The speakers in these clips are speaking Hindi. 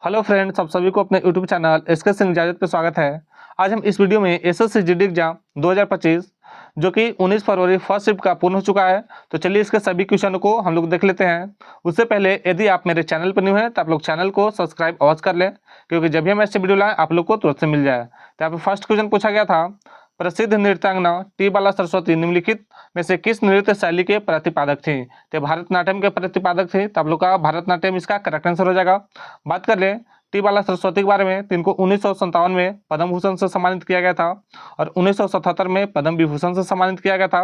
हेलो फ्रेंड्स, आप सभी को अपने यूट्यूब चैनल एसके सिंह इजाजत पे स्वागत है। आज हम इस वीडियो में एसएससी जीडी एग्जाम 2025 जो कि 19 फरवरी फर्स्ट शिफ्ट का पूर्ण हो चुका है, तो चलिए इसके सभी क्वेश्चन को हम लोग देख लेते हैं। उससे पहले यदि आप मेरे चैनल पर न्यू हैं तो आप लोग चैनल को सब्सक्राइब अवश्य कर लें, क्योंकि जब भी हम ऐसे वीडियो लाएं आप लोग को तुरंत से मिल जाए। तो यहाँ पे फर्स्ट क्वेश्चन पूछा गया था, प्रसिद्ध नृत्यांगना टी बाला सरस्वती निम्नलिखित में से किस नृत्य शैली के प्रतिपादक थी? तो भारतनाट्यम के प्रतिपादक थे, तब लोग का भारतनाट्यम इसका करेक्ट आंसर हो जाएगा। बात कर ले टी बाला सरस्वती के बारे में, तो इनको 1957 में पद्म भूषण से सम्मानित किया गया था और 1977 में पद्म विभूषण से सम्मानित किया गया था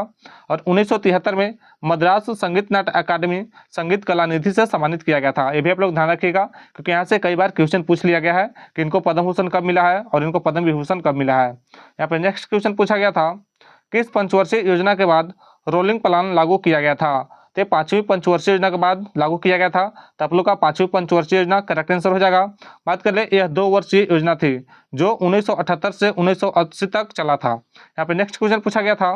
और 1973 में मद्रास संगीत नाट्य अकादमी संगीत कला निधि से सम्मानित किया गया था। ये भी आप लोग ध्यान रखिएगा, क्योंकि यहाँ से कई बार क्वेश्चन पूछ लिया गया है कि इनको पद्म भूषण कब मिला है और इनको पद्म विभूषण कब मिला है। यहाँ पर नेक्स्ट क्वेश्चन पूछा गया था, किस पंचवर्षीय योजना के बाद रोलिंग प्लान लागू किया गया था? तो पांचवी पंचवर्षीय योजना के बाद लागू किया गया था, तो आप लोग का पांचवी पंचवर्षीय योजना करेक्ट आंसर हो जाएगा। बात कर ले, यह 2 वर्षीय योजना थी जो 1978 से 1980 तक चला था। यहाँ पे नेक्स्ट क्वेश्चन पूछा गया था,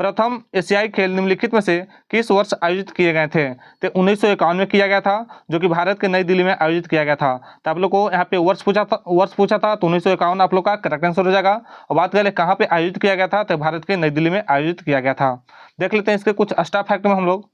प्रथम एशियाई खेल निम्नलिखित में से किस वर्ष आयोजित किए गए थे? तो 1951 में किया गया था, जो कि भारत के नई दिल्ली में आयोजित किया गया था। तो आप लोग को यहाँ पे वर्ष पूछा था तो 1951 आप लोग का करेक्ट आंसर हो जाएगा। और बात करें कहाँ पे आयोजित किया गया था, तो भारत के नई दिल्ली में आयोजित किया गया था। देख लेते हैं इसके कुछ एक्स्ट्रा फैक्ट में हम लोग।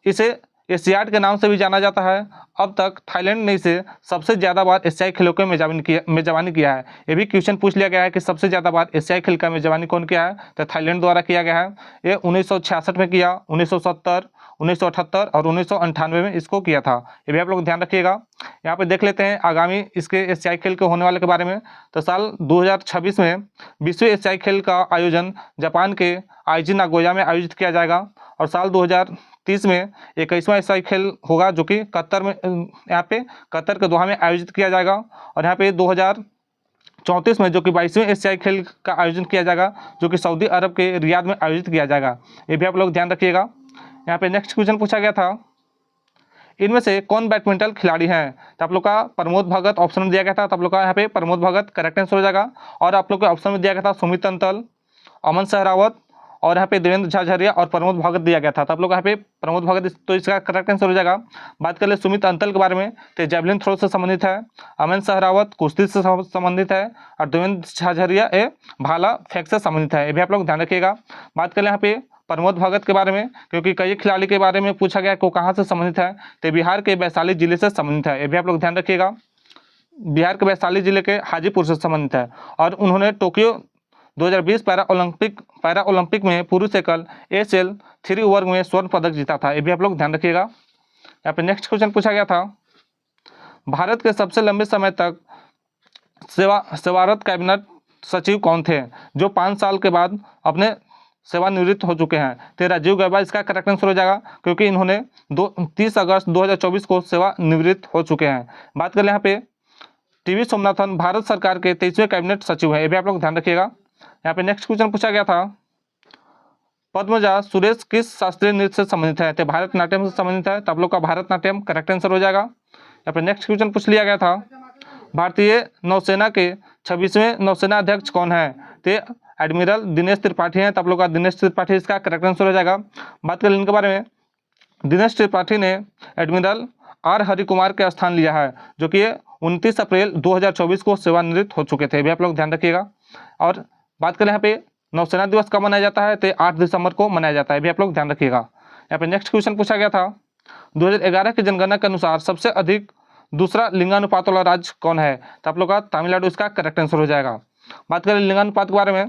इसे एशियाड के नाम से भी जाना जाता है। अब तक थाईलैंड ने इसे सबसे ज़्यादा बार एशियाई खेलों के मेजबानी किया है। ये भी क्वेश्चन पूछ लिया गया है कि सबसे ज़्यादा बार एशियाई खेल का मेजबानी कौन किया है, तो थाईलैंड द्वारा किया गया है। ये 1966 में किया, 1970, 1978 और 1998 में इसको किया था। ये भी आप लोग ध्यान रखिएगा। यहाँ पे देख लेते हैं आगामी इसके एशियाई खेल के होने वाले के बारे में। तो साल 2026 में विश्व एशियाई खेल का आयोजन जापान के आईजी नागोया में आयोजित किया जाएगा और साल 2030 में 21वां एशियाई खेल होगा, जो कि कतर में यहाँ पे कतर के दोहा में आयोजित किया जाएगा। और यहाँ पे 2034 में जो कि 22वें एशियाई खेल का आयोजन किया जाएगा, जो कि सऊदी अरब के रियाद में आयोजित किया जाएगा। ये भी आप लोग ध्यान रखिएगा। यहाँ पे नेक्स्ट क्वेश्चन पूछा गया था, इनमें से कौन बैडमिंटन खिलाड़ी हैं? तो आप लोग का प्रमोद भगत ऑप्शन में दिया गया था, तो आप लोग का यहाँ पे प्रमोद भगत करेक्ट आंसर हो जाएगा। और आप लोग के ऑप्शन में दिया गया था सुमित अंतल, अमन सहरावत और यहाँ पे देवेंद्र झाझरिया और प्रमोद भगत दिया गया था। तो आप लोग यहाँ पे प्रमोद भगत तो इसका करेक्ट आंसर हो जाएगा। बात कर ले सुमित अंतल के बारे में, तो जैवलिन थ्रो से संबंधित है, अमन सहरावत कुश्ती से संबंधित है और देवेंद्र झाझरिया ए भाला फेंक से संबंधित है। ये भी आप लोग ध्यान रखिएगा। बात कर ले यहाँ पे प्रमोद भगत के बारे में, क्योंकि कई खिलाड़ी के बारे में पूछा गया को कहाँ से संबंधित है, तो बिहार के वैशाली जिले से संबंधित है। ये भी आप लोग ध्यान रखिएगा। बिहार के वैशाली जिले के हाजीपुर से संबंधित है और उन्होंने टोक्यो 2020 पैरा ओलंपिक में पुरुष एकल एसएल 3 वर्ग में स्वर्ण पदक जीता था। ये भी आप लोग ध्यान रखिएगा। यहाँ पे नेक्स्ट क्वेश्चन पूछा गया था, भारत के सबसे लंबे समय तक सेवारत कैबिनेट सचिव कौन थे जो 5 साल के बाद अपने सेवानिवृत्त हो चुके हैं? तो राजीव गौबा इसका करेक्ट आंसर हो जाएगा, क्योंकि इन्होंने 30 अगस्त 2024 को सेवानिवृत्त हो चुके हैं। बात करें यहाँ पे टीवी सोमनाथन भारत सरकार के 23वें कैबिनेट सचिव है। ये भी आप लोग ध्यान रखिएगा। यहाँ पे नेक्स्ट क्वेश्चन पूछा गया था, पद्मजा सुरेश किस शास्त्रीय नृत्य से संबंधित है? तो भारतनाट्यम से संबंधित है, तो आप लोग का भारतनाट्यम करेक्ट आंसर हो जाएगा। यहाँ पे नेक्स्ट क्वेश्चन पूछ लिया गया था, भारतीय नौसेना के 26वें नौसेना अध्यक्ष कौन है? तो एडमिरल दिनेश त्रिपाठी हैं, तो आप लोग का दिनेश त्रिपाठी इसका करेक्ट आंसर हो जाएगा। बात करें इनके बारे में, दिनेश त्रिपाठी ने एडमिरल आर हरि कुमार के स्थान लिया है, जो कि 29 अप्रैल 2024 को सेवानिवृत्त हो चुके थे। भी आप लोग ध्यान रखिएगा। और बात करें यहाँ पे नौसेना दिवस कब मनाया जाता है, तो 8 दिसंबर को मनाया जाता है। भी आप लोग ध्यान रखिएगा। यहाँ पे नेक्स्ट क्वेश्चन पूछा गया था, 2011 की जनगणना के अनुसार सबसे अधिक दूसरा लिंगानुपात वाला राज्य कौन है? तो आप लोग का तमिलनाडु इसका करेक्ट आंसर हो जाएगा। बात करें लिंगानुपात के बारे में,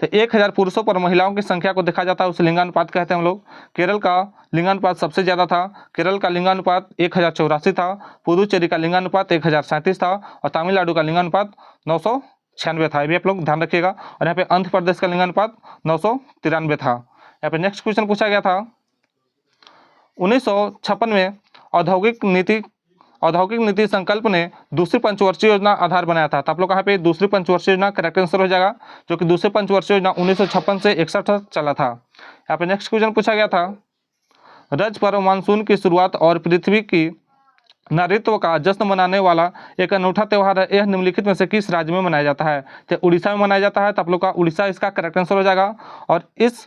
तो 1000 पुरुषों पर महिलाओं की संख्या को देखा जाता है, उसे लिंगानुपात कहते हैं हम लोग। केरल का लिंगानुपात सबसे ज़्यादा था, केरल का लिंगानुपात 1084 था, पुदुचेरी का लिंगानुपात 1037 था और तमिलनाडु का लिंगानुपात 996 था। ये भी आप लोग ध्यान रखिएगा। और यहाँ पे आंध्र प्रदेश का लिंगानुपात 993 था। यहाँ पे नेक्स्ट क्वेश्चन पूछा गया था, 1956 में औद्योगिक नीति संकल्प ने दूसरी पंचवर्षीय योजना आधार बनाया था। तो आप लोग यहाँ पे दूसरी पंचवर्षीय योजना करेक्ट आंसर हो जाएगा, जो कि दूसरी पंचवर्षीय योजना 1956 से 61 चला था। यहाँ पे नेक्स्ट क्वेश्चन पूछा गया था, रज पर्व मानसून की शुरुआत और पृथ्वी की नारित्व का जश्न मनाने वाला एक अनूठा त्यौहार है। यह निम्नलिखित में से किस राज्य में मनाया जाता है? तो उड़ीसा में मनाया जाता है। तो आप लोग का उड़ीसा इसका करेक्ट आंसर हो जाएगा। और इस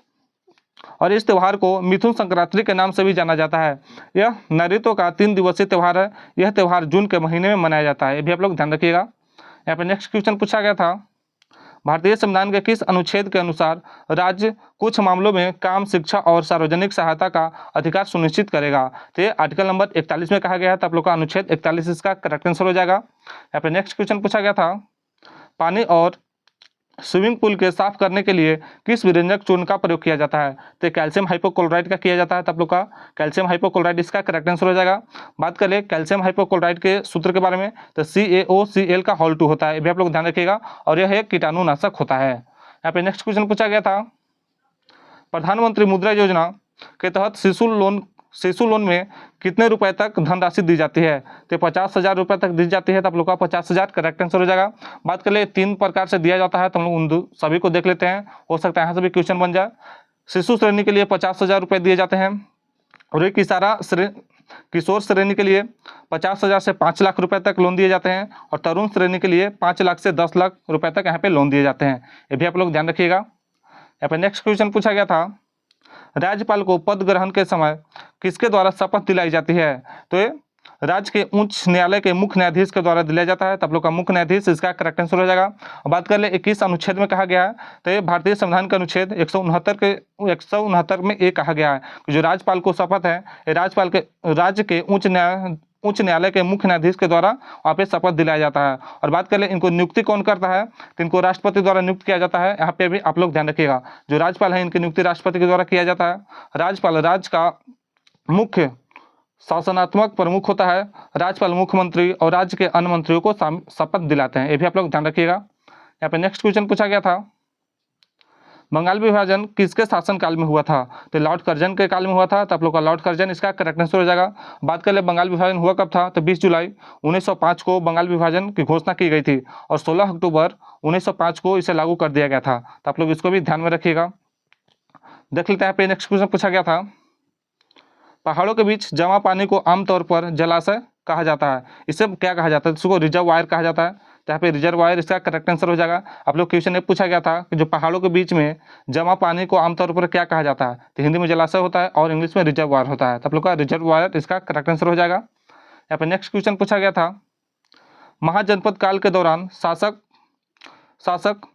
और इस त्यौहार को मिथुन संक्रांति के नाम से भी जाना जाता है। यह नैऋत्यों का 3 दिवसीय त्यौहार है। यह त्यौहार जून के महीने में मनाया जाता है। ये भी आप लोग ध्यान रखिएगा। यहाँ पे नेक्स्ट क्वेश्चन पूछा गया था, भारतीय संविधान के किस अनुच्छेद के अनुसार राज्य कुछ मामलों में काम, शिक्षा और सार्वजनिक सहायता का अधिकार सुनिश्चित करेगा? तो ये आर्टिकल नंबर 41 में कहा गया है। तो आप लोग का अनुच्छेद 41 इसका करेक्ट आंसर हो जाएगा। यहाँ पे नेक्स्ट क्वेश्चन पूछा गया था, पानी और स्विमिंग पूल के साफ करने के लिए किस विरंजक चूर्ण का प्रयोग किया जाता है? तो कैल्शियम हाइपोक्लोराइड का किया जाता है। तो आप लोग का कैल्शियम हाइपोक्लोराइड इसका करेक्ट आंसर हो जाएगा। बात करें कैल्शियम हाइपोक्लोराइड के सूत्र के बारे में, तो CaOCl का होल 2 होता है। ये भी आप लोग ध्यान रखिएगा। और यह एक कीटाणुनाशक होता है। यहाँ पे नेक्स्ट क्वेश्चन पूछा गया था, प्रधानमंत्री मुद्रा योजना के तहत शिशु लोन में कितने रुपए तक धनराशि दी जाती है? तो 50,000 रुपये तक दी जाती है। तो आप लोग का 50,000 करेक्ट आंसर हो जाएगा। बात कर ले 3 प्रकार से दिया जाता है, तो हम लोग उन सभी को देख लेते हैं, हो सकता है यहाँ से भी क्वेश्चन बन जाए। शिशु श्रेणी के लिए 50,000 रुपये दिए जाते हैं, और एक किशोर श्रेणी के लिए 50,000 से 5 लाख रुपए तक लोन दिए जाते हैं, और तरुण श्रेणी के लिए 5 लाख से 10 लाख रुपए तक यहाँ पे लोन दिए जाते हैं। ये भी आप लोग ध्यान रखिएगा। यहाँ पे नेक्स्ट क्वेश्चन पूछा गया था, राज्यपाल को पद ग्रहण के समय किसके द्वारा शपथ दिलाई जाती है? तो ये राज्य के उच्च न्यायालय के मुख्य न्यायाधीश के द्वारा दिलाया जाता है। तो आप लोग का मुख्य न्यायाधीश इसका करेक्ट आंसर हो जाएगा। बात कर ले 21 अनुच्छेद में कहा गया है, तो ये भारतीय संविधान के अनुच्छेद 169 में ये कहा गया है कि जो राज्यपाल को शपथ है, ये राज्य के उच्च न्यायालय के मुख्य न्यायाधीश के द्वारा वहाँ पे शपथ दिलाया जाता है। और बात कर ले इनको नियुक्ति कौन करता है, तो इनको राष्ट्रपति द्वारा नियुक्त किया जाता है। यहाँ पे भी आप लोग ध्यान रखिएगा, जो राज्यपाल है इनकी नियुक्ति राष्ट्रपति के द्वारा किया जाता है। राज्यपाल राज्य का मुख्य शासनात्मक प्रमुख होता है। राज्यपाल मुख्यमंत्री और राज्य के अन्य मंत्रियों को शपथ दिलाते हैं। ये भी आप लोग ध्यान रखिएगा। यहाँ पे नेक्स्ट क्वेश्चन पूछा गया था, बंगाल विभाजन किसके शासनकाल में हुआ था? तो लॉर्ड कर्जन के काल में हुआ था। तो आप लोग का लॉर्ड कर्जन इसका करेक्ट आंसर हो जाएगा। बात कर ले बंगाल विभाजन हुआ कब था, तो 20 जुलाई 1905 को बंगाल विभाजन की घोषणा की गई थी, और 16 अक्टूबर 1905 को इसे लागू कर दिया गया था। तो आप लोग इसको भी ध्यान में रखिएगा। देख लेते हैं। यहाँ पे नेक्स्ट क्वेश्चन पूछा गया था, पहाड़ों के बीच जमा पानी को आमतौर पर जलाशय कहा जाता है। इसे क्या कहा जाता है? इसको रिजर्वायर कहा जाता है। तो यहाँ पे रिजर्वायर इसका करेक्ट आंसर हो जाएगा। आप लोग क्वेश्चन ये पूछा गया था कि जो पहाड़ों के बीच में जमा पानी को आमतौर पर क्या कहा जाता है? तो हिंदी में जलाशय होता है और इंग्लिश में रिजर्वायर होता है। तो आप लोग का रिजर्वायर इसका करेक्ट आंसर हो जाएगा। यहाँ पे नेक्स्ट क्वेश्चन पूछा गया था, महाजनपद काल के दौरान शासक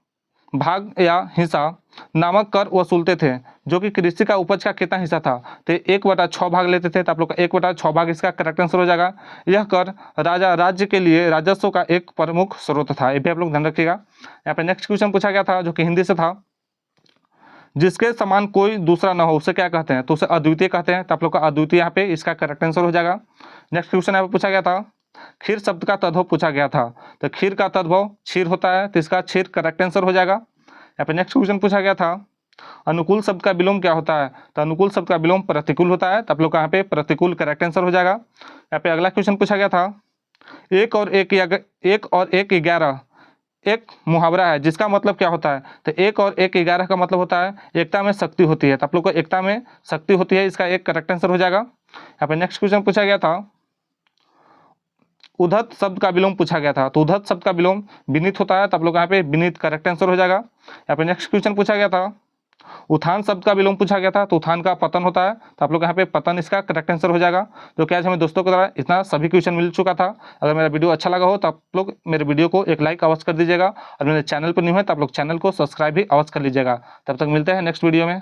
भाग या हिस्सा नामक कर वसूलते थे, जो कि कृषि का उपज का कितना हिस्सा था? तो 1/6 भाग लेते थे। तो आप लोग का 1/6 भाग इसका करेक्ट आंसर हो जाएगा। यह कर राज्य के लिए राजस्व का एक प्रमुख स्रोत था। ये भी आप लोग ध्यान रखिएगा। यहाँ पे नेक्स्ट क्वेश्चन पूछा गया था, जो कि हिंदी से था, जिसके समान कोई दूसरा न हो उसे क्या कहते हैं? तो उसे अद्वितीय कहते हैं। तो आप लोग का अद्वितीय यहाँ पे इसका करेक्ट आंसर हो जाएगा। नेक्स्ट क्वेश्चन यहाँ पे पूछा गया था, खीर शब्द का तद्भव पूछा गया था। तो खीर का तद्भव क्षीर होता है, तो इसका क्षीर करेक्ट आंसर हो जाएगा। यहाँ पे नेक्स्ट क्वेश्चन पूछा गया था, अनुकूल शब्द का विलोम क्या होता है? तो अनुकूल शब्द का विलोम प्रतिकूल होता है। तो आप लोग का यहाँ पे प्रतिकूल करेक्ट आंसर हो जाएगा। यहाँ पे अगला क्वेश्चन पूछा गया था, 1 और 1 11 एक मुहावरा है, जिसका मतलब क्या होता है? तो 1 और 1 11 का मतलब होता है एकता में शक्ति होती है। तो आप लोग को एकता में शक्ति होती है, इसका एक करेक्ट आंसर हो जाएगा। यहाँ पे नेक्स्ट क्वेश्चन पूछा गया था, उद्धत शब्द का विलोम पूछा गया था। तो उद्धत शब्द का विलोम विनीत होता है। तो आप लोग यहाँ पे विनीत करेक्ट आंसर हो जाएगा। यहाँ पे नेक्स्ट क्वेश्चन पूछा गया था, उत्थान शब्द का विलोम पूछा गया था। तो उत्थान का पतन होता है। तो आप लोग यहाँ पे पतन इसका करेक्ट आंसर हो जाएगा। तो क्या आज हमें दोस्तों के द्वारा इतना सभी क्वेश्चन मिल चुका था। अगर मेरा वीडियो अच्छा लगा हो तो आप लोग मेरे वीडियो को एक लाइक अवश्य कर दीजिएगा, और मेरे चैनल पर न्यू है तो आप लोग चैनल को सब्सक्राइब भी अवश्य कर लीजिएगा। तब तक मिलते हैं नेक्स्ट वीडियो में।